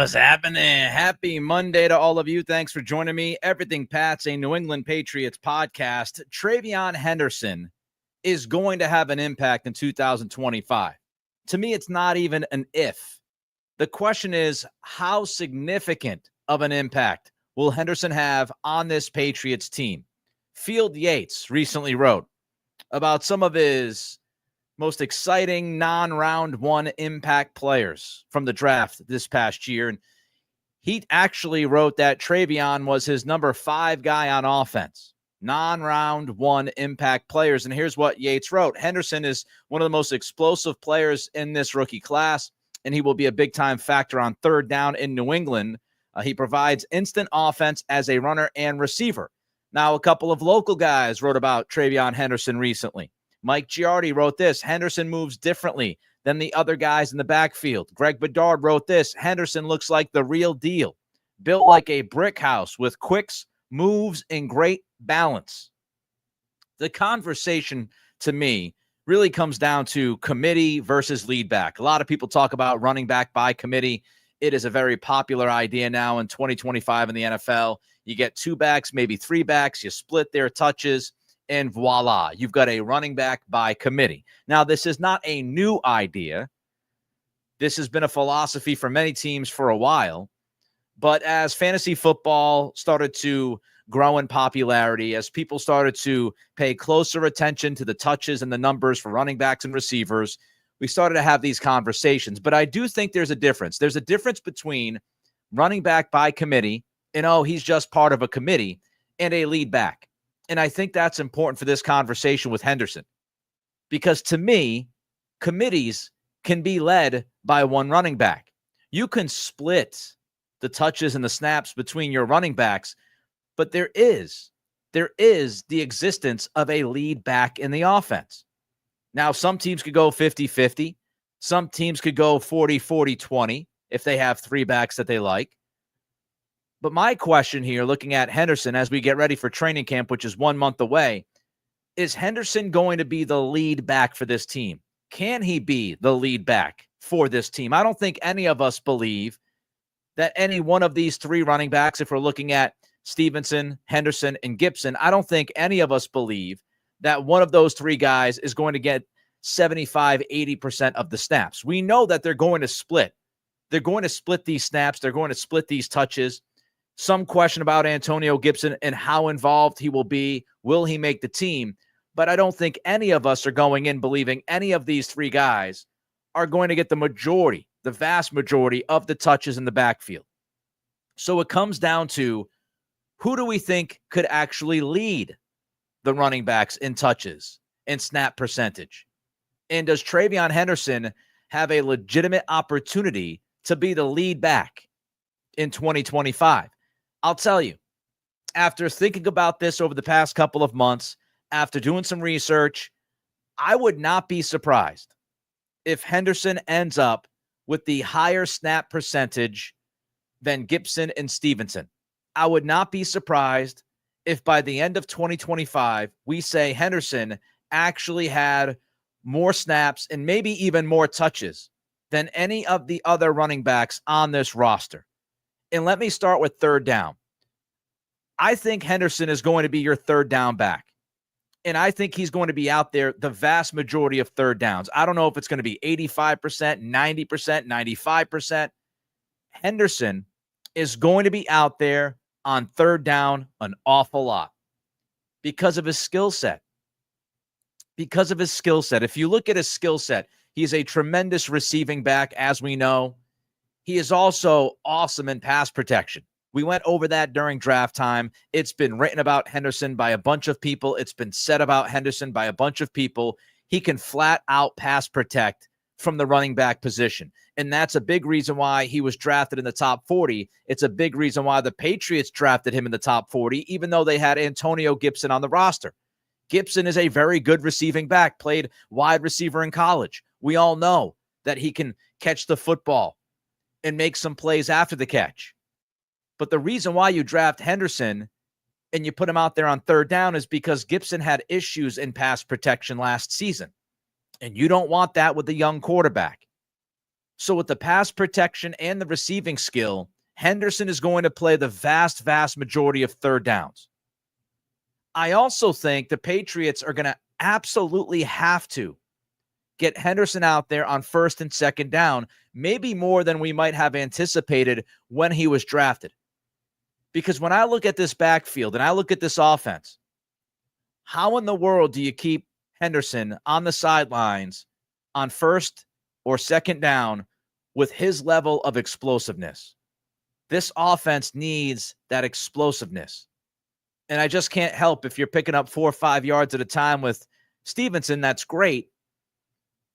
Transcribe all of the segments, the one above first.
What's happening? Happy Monday to all of you. Thanks for joining me. Everything Pat's a New England Patriots podcast. TreVeyon Henderson is going to have an impact in 2025. To me, it's not even an if. The question is, how significant of an impact will Henderson have on this Patriots team? Field Yates recently wrote about some of his most exciting non-round one impact players from the draft this past year. And he actually wrote that TreVeyon was his number 5 guy on offense. Non-round one impact players. And here's what Yates wrote. Henderson is one of the most explosive players in this rookie class, and he will be a big-time factor on third down in New England. He provides instant offense as a runner and receiver. Now, a couple of local guys wrote about TreVeyon Henderson recently. Mike Giardi wrote this: Henderson moves differently than the other guys in the backfield. Greg Bedard wrote this: Henderson looks like the real deal, built like a brick house with quicks, moves, and great balance. The conversation, to me, really comes down to committee versus lead back. A lot of people talk about running back by committee. It is a very popular idea now in 2025 in the NFL. You get 2 backs, maybe 3 backs, you split their touches, and voila, you've got a running back by committee. Now, this is not a new idea. This has been a philosophy for many teams for a while. But as fantasy football started to grow in popularity, as people started to pay closer attention to the touches and the numbers for running backs and receivers, we started to have these conversations. But I do think there's a difference. There's a difference between running back by committee and, oh, he's just part of a committee, and a lead back. And I think that's important for this conversation with Henderson, because to me, committees can be led by one running back. You can split the touches and the snaps between your running backs, but there is the existence of a lead back in the offense. Now, some teams could go 50-50. Some teams could go 40-40-20 if they have 3 backs that they like. But my question here, looking at Henderson as we get ready for training camp, which is 1 month away, is Henderson going to be the lead back for this team? Can he be the lead back for this team? I don't think any of us believe that any one of these 3 running backs, if we're looking at Stevenson, Henderson, and Gibson, I don't think any of us believe that one of those 3 guys is going to get 75-80% of the snaps. We know that they're going to split. They're going to split these snaps. They're going to split these touches. Some question about Antonio Gibson and how involved he will be. Will he make the team? But I don't think any of us are going in believing any of these 3 guys are going to get the majority, the vast majority of the touches in the backfield. So it comes down to, who do we think could actually lead the running backs in touches and snap percentage? And does TreVeyon Henderson have a legitimate opportunity to be the lead back in 2025? I'll tell you, after thinking about this over the past couple of months, after doing some research, I would not be surprised if Henderson ends up with the higher snap percentage than Gibson and Stevenson. I would not be surprised if by the end of 2025, we say Henderson actually had more snaps and maybe even more touches than any of the other running backs on this roster. And let me start with third down. I think Henderson is going to be your third down back. And I think he's going to be out there the vast majority of third downs. I don't know if it's going to be 85%, 90%, 95%. Henderson is going to be out there on third down an awful lot because of his skill set. Because of his skill set. If you look at his skill set, he's a tremendous receiving back, as we know. He is also awesome in pass protection. We went over that during draft time. It's been written about Henderson by a bunch of people. It's been said about Henderson by a bunch of people. He can flat out pass protect from the running back position. And that's a big reason why he was drafted in the top 40. It's a big reason why the Patriots drafted him in the top 40, even though they had Antonio Gibson on the roster. Gibson is a very good receiving back, played wide receiver in college. We all know that he can catch the football and make some plays after the catch. But the reason why you draft Henderson and you put him out there on third down is because Gibson had issues in pass protection last season. And you don't want that with a young quarterback. So with the pass protection and the receiving skill, Henderson is going to play the vast majority of third downs. I also think the Patriots are going to absolutely have to get Henderson out there on first and second down, maybe more than we might have anticipated when he was drafted. Because when I look at this backfield and I look at this offense, how in the world do you keep Henderson on the sidelines on first or second down with his level of explosiveness? This offense needs that explosiveness. And I just can't help if you're picking up 4 or 5 yards at a time with Stevenson, that's great.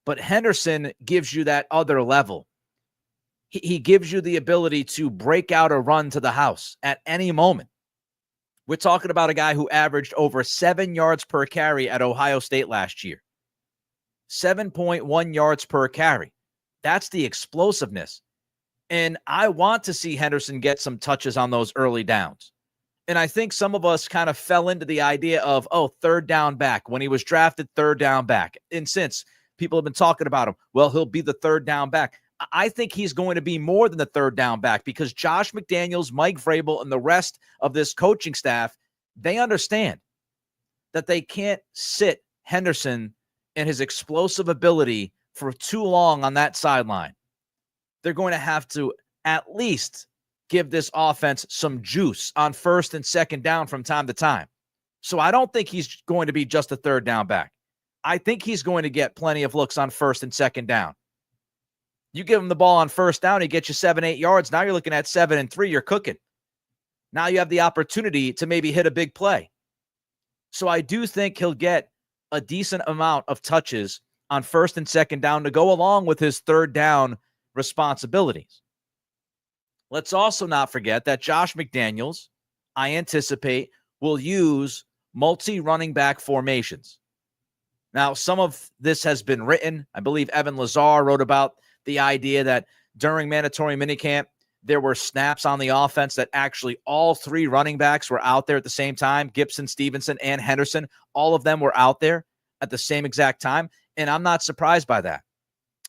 But Henderson gives you that other level. He gives you the ability to break out a run to the house at any moment. We're talking about a guy who averaged over 7 yards per carry at Ohio State last year. 7.1 yards per carry. That's the explosiveness. And I want to see Henderson get some touches on those early downs. And I think some of us kind of fell into the idea of, third down back. When he was drafted, third down back. And since people have been talking about him, well, he'll be the third down back. I think he's going to be more than the third down back because Josh McDaniels, Mike Vrabel, and the rest of this coaching staff, they understand that they can't sit Henderson and his explosive ability for too long on that sideline. They're going to have to at least give this offense some juice on first and second down from time to time. So I don't think he's going to be just a third down back. I think he's going to get plenty of looks on first and second down. You give him the ball on first down, he gets you 7-8 yards. Now you're looking at 7 and 3. You're cooking. Now you have the opportunity to maybe hit a big play. So I do think he'll get a decent amount of touches on first and second down to go along with his third down responsibilities. Let's also not forget that Josh McDaniels, I anticipate, will use multi-running back formations. Now, some of this has been written. I believe Evan Lazar wrote about the idea that during mandatory minicamp, there were snaps on the offense that actually all 3 running backs were out there at the same time. Gibson, Stevenson, and Henderson, all of them were out there at the same exact time. And I'm not surprised by that.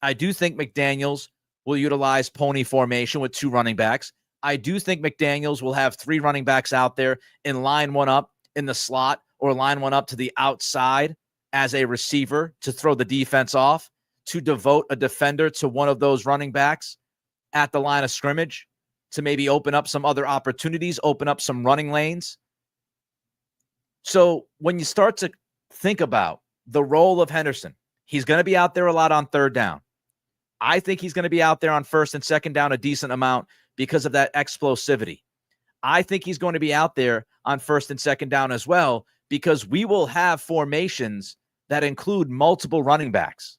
I do think McDaniels will utilize pony formation with 2 running backs. I do think McDaniels will have 3 running backs out there and line one up in the slot or line one up to the outside as a receiver to throw the defense off, to devote a defender to one of those running backs at the line of scrimmage to maybe open up some other opportunities, open up some running lanes. So when you start to think about the role of Henderson, he's going to be out there a lot on third down. I think he's going to be out there on first and second down a decent amount because of that explosivity. I think he's going to be out there on first and second down as well because we will have formations that include multiple running backs.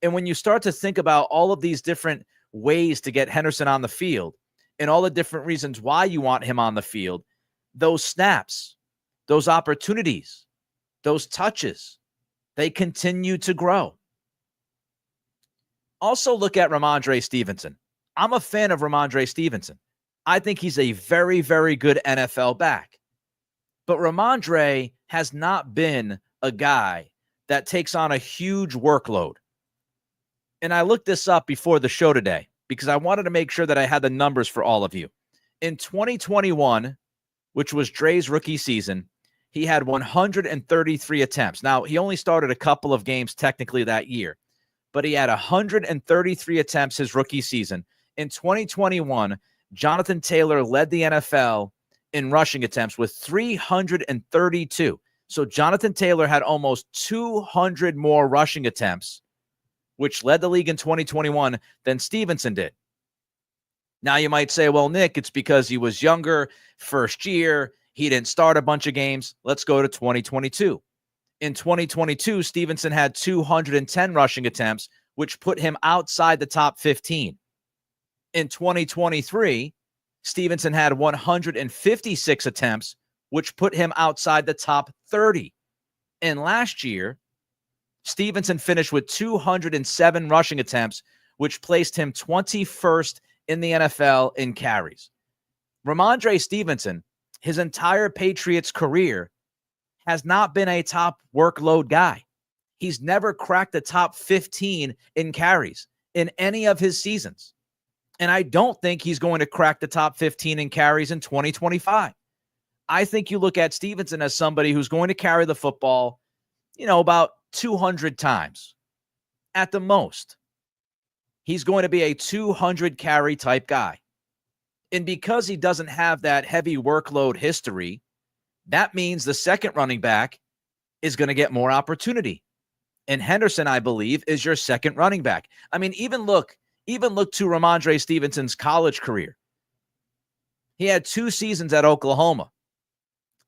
And when you start to think about all of these different ways to get Henderson on the field and all the different reasons why you want him on the field, those snaps, those opportunities, those touches, they continue to grow. Also look at Rhamondre Stevenson. I'm a fan of Rhamondre Stevenson. I think he's a very, very good NFL back. But Rhamondre has not been a guy that takes on a huge workload. And I looked this up before the show today because I wanted to make sure that I had the numbers for all of you. In 2021, which was Dre's rookie season, he had 133 attempts. Now, he only started a couple of games technically that year, but he had 133 attempts his rookie season. In 2021, Jonathan Taylor led the NFL in rushing attempts with 332. So Jonathan Taylor had almost 200 more rushing attempts, which led the league in 2021 than Stevenson did. Now you might say, well, Nick, it's because he was younger, first year, he didn't start a bunch of games. Let's go to 2022. In 2022, Stevenson had 210 rushing attempts, which put him outside the top 15. In 2023, Stevenson had 156 attempts, which put him outside the top 30. And last year, Stevenson finished with 207 rushing attempts, which placed him 21st in the NFL in carries. Rhamondre Stevenson, his entire Patriots career, has not been a top workload guy. He's never cracked the top 15 in carries. in any of his seasons. And I don't think he's going to crack the top 15 in carries in 2025. I think you look at Stevenson as somebody who's going to carry the football, about 200 times at the most. He's going to be a 200 carry type guy. And because he doesn't have that heavy workload history, that means the second running back is going to get more opportunity. And Henderson, I believe, is your second running back. I mean, even look to Rhamondre Stevenson's college career. He had 2 seasons at Oklahoma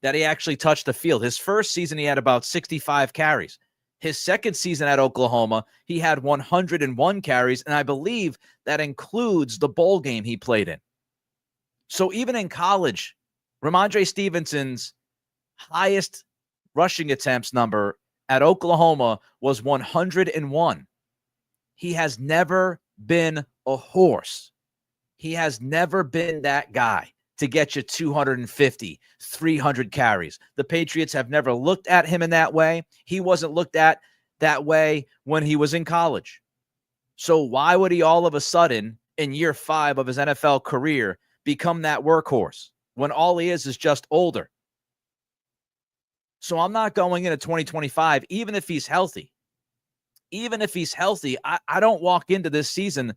that he actually touched the field. His first season, he had about 65 carries. His second season at Oklahoma, he had 101 carries, and I believe that includes the bowl game he played in. So even in college, Rhamondre Stevenson's highest rushing attempts number at Oklahoma was 101. He has never been a horse. He has never been that guy to get you 250, 300 carries. The Patriots have never looked at him in that way. He wasn't looked at that way when he was in college. So why would he all of a sudden, in year 5 of his NFL career, become that workhorse when all he is just older? So I'm not going into 2025, even if he's healthy. Even if he's healthy, I don't walk into this season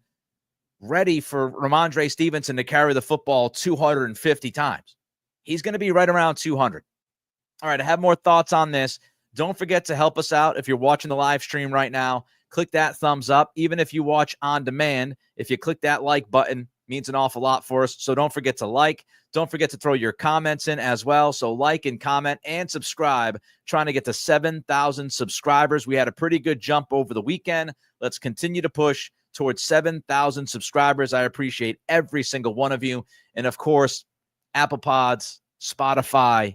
ready for Rhamondre Stevenson to carry the football 250 times. He's going to be right around 200. All right, I have more thoughts on this. Don't forget to help us out. If you're watching the live stream right now, click that thumbs up. Even if you watch on demand, if you click that like button, means an awful lot for us. So don't forget to like. Don't forget to throw your comments in as well. So like and comment and subscribe. Trying to get to 7,000 subscribers. We had a pretty good jump over the weekend. Let's continue to push towards 7,000 subscribers. I appreciate every single one of you. And of course, Apple Pods, Spotify,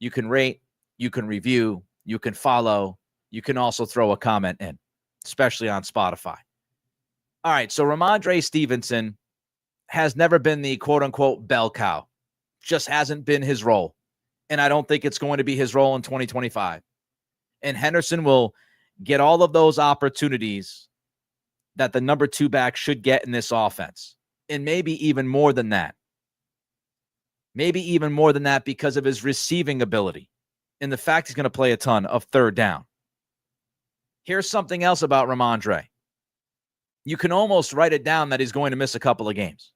you can rate, you can review, you can follow, you can also throw a comment in, especially on Spotify. All right, so Rhamondre Stevenson has never been the quote-unquote bell cow. Just hasn't been his role. And I don't think it's going to be his role in 2025. And Henderson will get all of those opportunities that the number 2 back should get in this offense. And maybe even more than that. Maybe even more than that because of his receiving ability and the fact he's going to play a ton of third down. Here's something else about Rhamondre. You can almost write it down that he's going to miss a couple of games.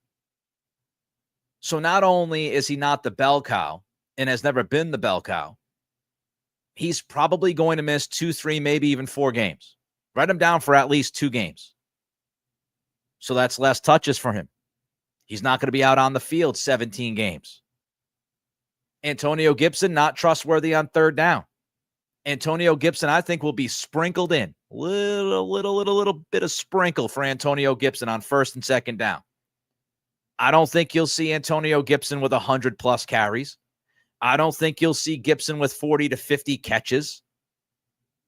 So not only is he not the bell cow and has never been the bell cow, he's probably going to miss 2, 3, maybe even 4 games. Write him down for at least 2 games. So that's less touches for him. He's not going to be out on the field 17 games. Antonio Gibson, not trustworthy on third down. Antonio Gibson, I think, will be sprinkled in. Little bit of sprinkle for Antonio Gibson on first and second down. I don't think you'll see Antonio Gibson with 100-plus carries. I don't think you'll see Gibson with 40 to 50 catches.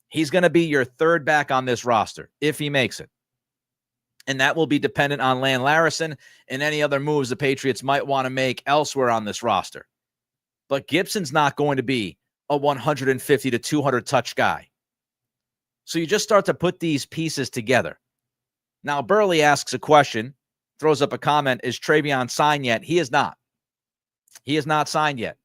He's going to be your third back on this roster if he makes it. And that will be dependent on Lan Larison and any other moves the Patriots might want to make elsewhere on this roster. But Gibson's not going to be a 150 to 200 touch guy. So you just start to put these pieces together. Now, Burley asks a question, throws up a comment, is TreVeyon signed yet? He is not. He is not signed yet.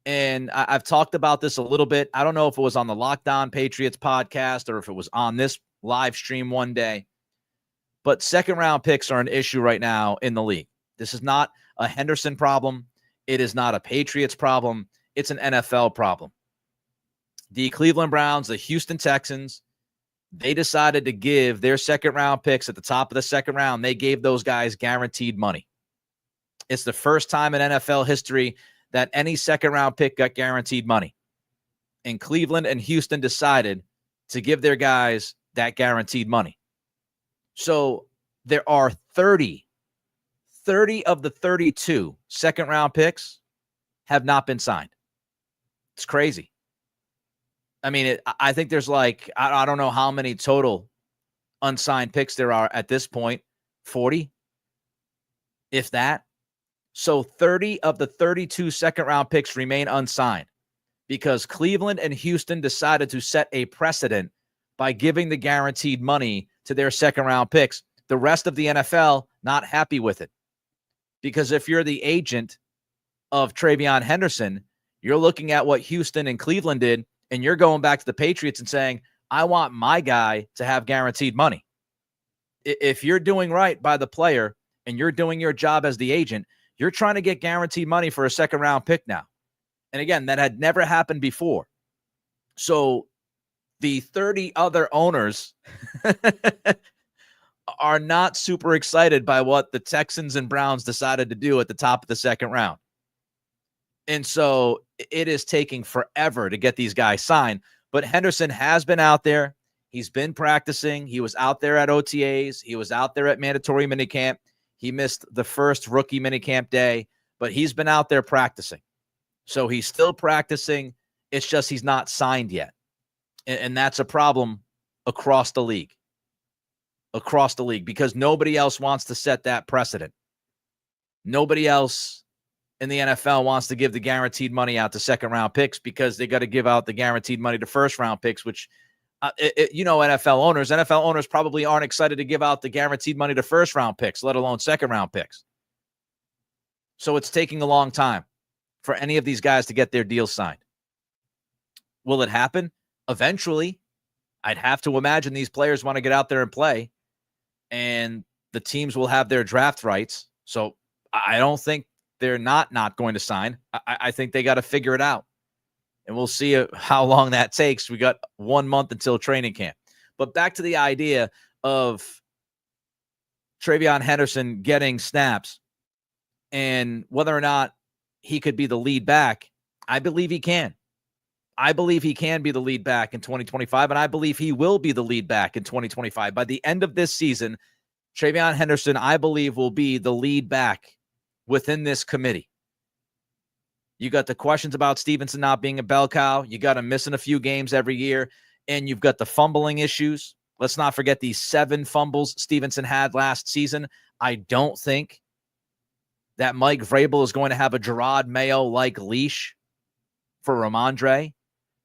And I've talked about this a little bit. I don't know if it was on the Locked On Patriots podcast or if it was on this live stream one day. But second-round picks are an issue right now in the league. This is not a Henderson problem. It is not a Patriots problem. It's an NFL problem. The Cleveland Browns, the Houston Texans, they decided to give their second-round picks at the top of the second round. They gave those guys guaranteed money. It's the first time in NFL history that any second-round pick got guaranteed money. And Cleveland and Houston decided to give their guys that guaranteed money. So there are 30 of the 32 second-round picks have not been signed. It's crazy. I mean, I think there's like, I don't know how many total unsigned picks there are at this point, 40, if that. So 30 of the 32 second-round picks remain unsigned because Cleveland and Houston decided to set a precedent by giving the guaranteed money to their second-round picks The rest of the NFL not happy with it. Because if you're the agent of TreVeyon Henderson, you're looking at what Houston and Cleveland did, and you're going back to the Patriots and saying, I want my guy to have guaranteed money. If you're doing right by the player and you're doing your job as the agent, you're trying to get guaranteed money for a second-round pick now. And again, that had never happened before. So the 30 other owners are not super excited by what the Texans and Browns decided to do at the top of the second round. And so it is taking forever to get these guys signed. But Henderson has been out there. He's been practicing. He was out there at OTAs. He was out there at mandatory minicamp. He missed the first rookie minicamp day, but he's been out there practicing. So he's still practicing. It's just he's not signed yet. And that's a problem across the league. Across the league, because nobody else wants to set that precedent. Nobody else in the NFL wants to give the guaranteed money out to second-round picks because they got to give out the guaranteed money to first-round picks, which, NFL owners probably aren't excited to give out the guaranteed money to first-round picks, let alone second-round picks. So it's taking a long time for any of these guys to get their deals signed. Will it happen? Eventually. I'd have to imagine these players want to get out there and play, and the teams will have their draft rights. So I don't think they're not going to sign. I think they got to figure it out, and we'll see how long that takes. We got 1 month until training camp. But back to the idea of TreVeyon Henderson getting snaps and whether or not he could be the lead back. I believe he can. I believe he can be the lead back in 2025, and I believe he will be the lead back in 2025. By the end of this season, TreVeyon Henderson, I believe, will be the lead back within this committee. You got the questions about Stevenson not being a bell cow. You got him missing a few games every year, and you've got the fumbling issues. Let's not forget the 7 fumbles Stevenson had last season. I don't think that Mike Vrabel is going to have a Gerard Mayo-like leash for Rhamondre.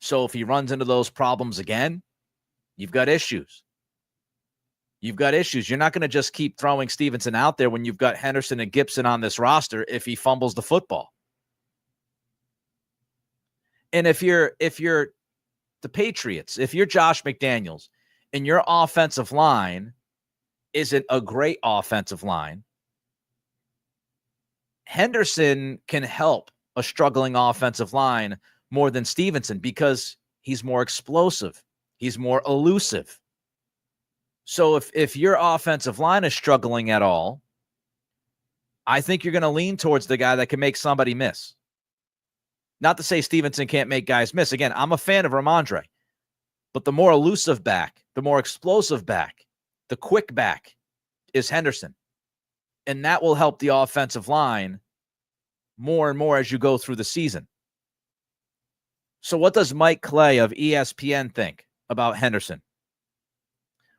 So if he runs into those problems again, you've got issues. You've got issues. You're not going to just keep throwing Stevenson out there when you've got Henderson and Gibson on this roster if he fumbles the football. And if you're the Patriots, if you're Josh McDaniels and your offensive line isn't a great offensive line, Henderson can help a struggling offensive line more than Stevenson because he's more explosive. He's more elusive. So if your offensive line is struggling at all, I think you're going to lean towards the guy that can make somebody miss. Not to say Stevenson can't make guys miss. Again, I'm a fan of Rhamondre. But the more elusive back, the more explosive back, the quick back is Henderson. And that will help the offensive line more and more as you go through the season. So what does Mike Clay of ESPN think about Henderson?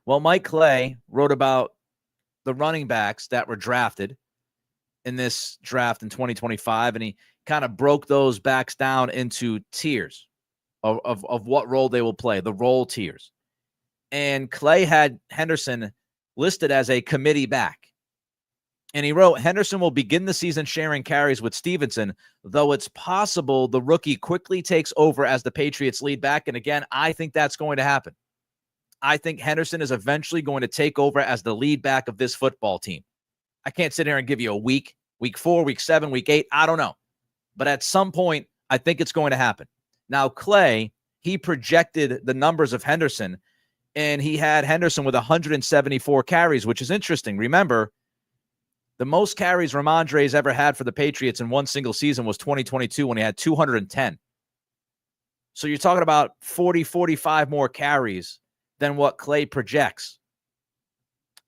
Well, Mike Clay wrote about the running backs that were drafted in this draft in 2025, and he kind of broke those backs down into tiers of what role they will play, the role tiers. And Clay had Henderson listed as a committee back. And he wrote, Henderson will begin the season sharing carries with Stevenson, though it's possible the rookie quickly takes over as the Patriots lead back. And again, I think that's going to happen. I think Henderson is eventually going to take over as the lead back of this football team. I can't sit here and give you a week 4, week 7, week 8. I don't know. But at some point, I think it's going to happen. Now, Clay, he projected the numbers of Henderson, and he had Henderson with 174 carries, which is interesting. Remember, the most carries Rhamondre's ever had for the Patriots in one single season was 2022 when he had 210. So you're talking about 40, 45 more carries than what Clay projects.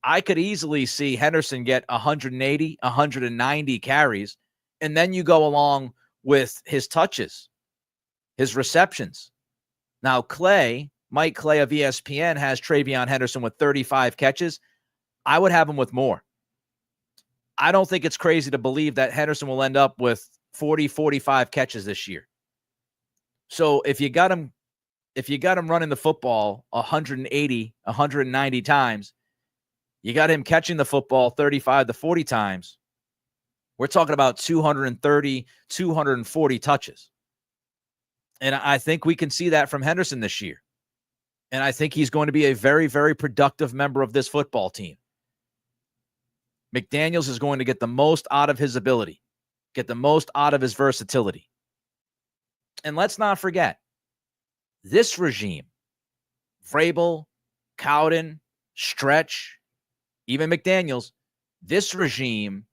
I could easily see Henderson get 180, 190 carries, and then you go along with his touches, his receptions. Now, Mike Clay of ESPN has TreVeyon Henderson with 35 catches. I would have him with more. I don't think it's crazy to believe that Henderson will end up with 40, 45 catches this year. So if you got him running the football 180, 190 times, You got him catching the football 35 to 40 times. We're talking about 230, 240 touches. And I think we can see that from Henderson this year. And I think he's going to be a very, very productive member of this football team. McDaniels is going to get the most out of his ability, get the most out of his versatility. And let's not forget, this regime, Vrabel, Cowden, Stretch, even McDaniels, this regime,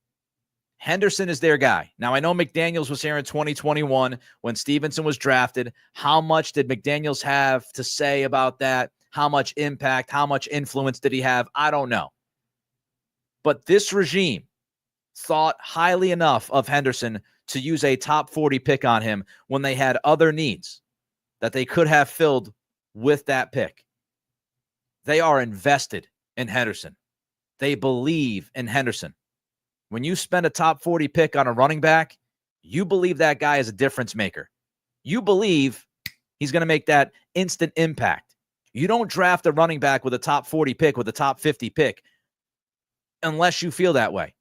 Henderson is their guy. Now, I know McDaniels was here in 2021 when Stevenson was drafted. How much did McDaniels have to say about that? How much impact, how much influence did he have? I don't know. But this regime thought highly enough of Henderson to use a top 40 pick on him when they had other needs that they could have filled with that pick. They are invested in Henderson. They believe in Henderson. When you spend a top 40 pick on a running back, you believe that guy is a difference maker. You believe he's going to make that instant impact. You don't draft a running back with a top 40 pick, with a top 50 pick, unless you feel that way.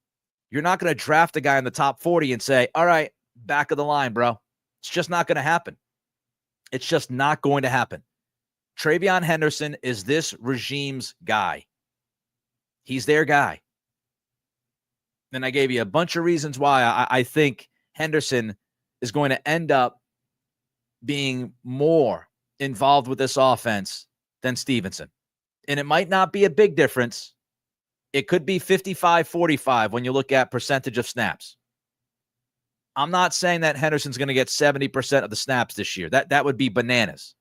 You're not going to draft a guy in the top 40 and say, all right, back of the line, bro. It's just not going to happen. It's just not going to happen. TreVeyon Henderson is this regime's guy. He's their guy. And I gave you a bunch of reasons why I think Henderson is going to end up being more involved with this offense than Stevenson. And it might not be a big difference. It could be 55-45 when you look at percentage of snaps. I'm not saying that Henderson's going to get 70% of the snaps this year. That would be bananas.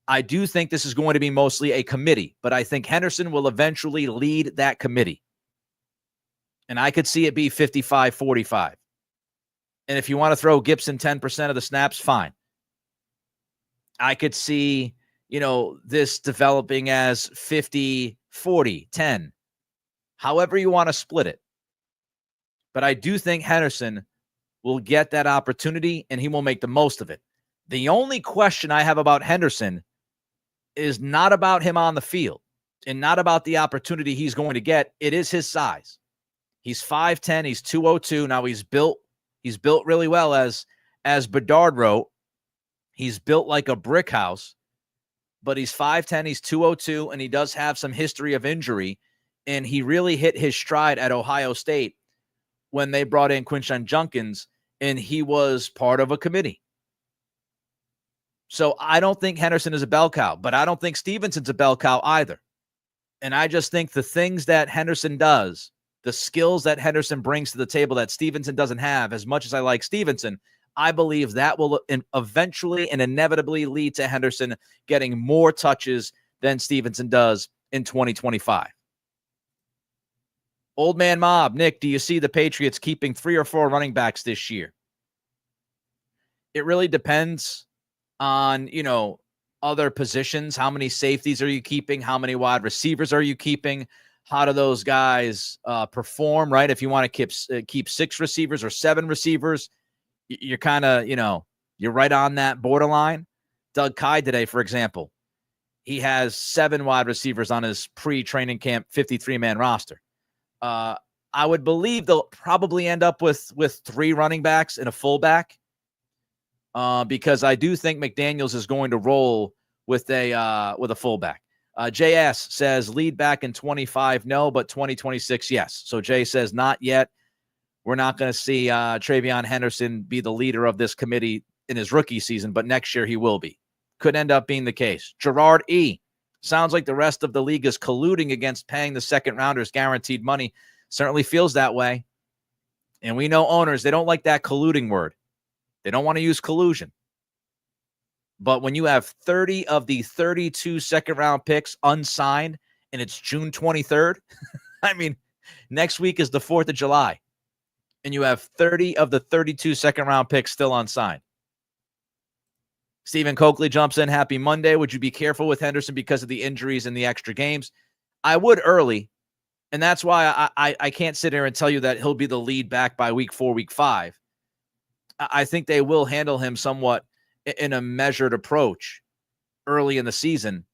I do think this is going to be mostly a committee, but I think Henderson will eventually lead that committee. And I could see it be 55-45. And if you want to throw Gibson 10% of the snaps, fine. I could see, this developing as 50-40-10. However you want to split it. But I do think Henderson will get that opportunity, and he will make the most of it. The only question I have about Henderson is not about him on the field and not about the opportunity he's going to get. It is his size. He's 5'10", he's 202. Now he's built really well, as Bedard wrote. He's built like a brick house, but he's 5'10", he's 202, and he does have some history of injury. And he really hit his stride at Ohio State when they brought in Quinshon Judkins, and he was part of a committee. So I don't think Henderson is a bell cow, but I don't think Stevenson's a bell cow either. And I just think the things that Henderson does, the skills that Henderson brings to the table that Stevenson doesn't have, as much as I like Stevenson, I believe that will eventually and inevitably lead to Henderson getting more touches than Stevenson does in 2025. Old Man Mob, Nick, do you see the Patriots keeping 3 or 4 running backs this year? It really depends on, other positions. How many safeties are you keeping? How many wide receivers are you keeping? How do those guys perform, right? If you want to keep 6 receivers or 7 receivers, you're kind of, you're right on that borderline. Doug Kai today, for example, he has 7 wide receivers on his pre-training camp 53-man roster. I would believe they'll probably end up with 3 running backs and a fullback, because I do think McDaniels is going to roll with a fullback. JS says lead back in 25, no, but 2026, yes. So Jay says not yet. We're not going to see TreVeyon Henderson be the leader of this committee in his rookie season, but next year he will be. Could end up being the case. Gerard E. Sounds like the rest of the league is colluding against paying the second rounders guaranteed money. Certainly feels that way. And we know owners, they don't like that colluding word. They don't want to use collusion. But when you have 30 of the 32 second-round picks unsigned and it's June 23rd, I mean, next week is the 4th of July, and you have 30 of the 32 second-round picks still unsigned. Stephen Coakley jumps in. Happy Monday. Would you be careful with Henderson because of the injuries and the extra games? I would early, and that's why I can't sit here and tell you that he'll be the lead back by week 4, week 5. I think they will handle him somewhat in a measured approach early in the season.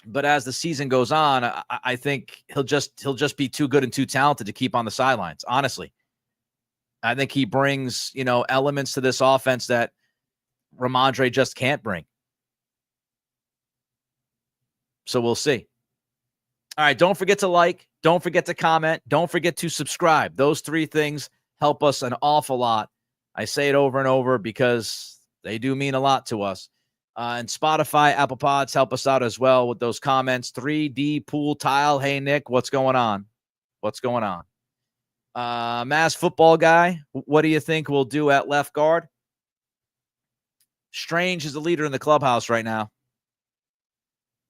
But as the season goes on, I think he'll just be too good and too talented to keep on the sidelines. Honestly, I think he brings, elements to this offense that Rhamondre just can't bring. So we'll see. All right, don't forget to like, don't forget to comment, don't forget to subscribe. Those 3 things help us an awful lot. I say it over and over because they do mean a lot to us. And Spotify, Apple Pods help us out as well with those comments. 3D pool tile. Hey, Nick, what's going on? What's going on? Mass football guy, what do you think we'll do at left guard? Strange is the leader in the clubhouse right now.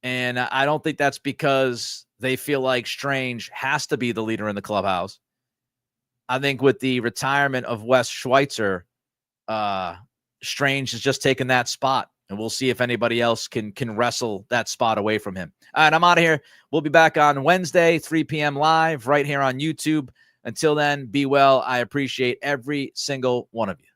And I don't think that's because they feel like Strange has to be the leader in the clubhouse. I think with the retirement of Wes Schweitzer, Strange has just taken that spot. And we'll see if anybody else can wrestle that spot away from him. All right, I'm out of here. We'll be back on Wednesday, 3 p.m. live right here on YouTube. Until then, be well. I appreciate every single one of you.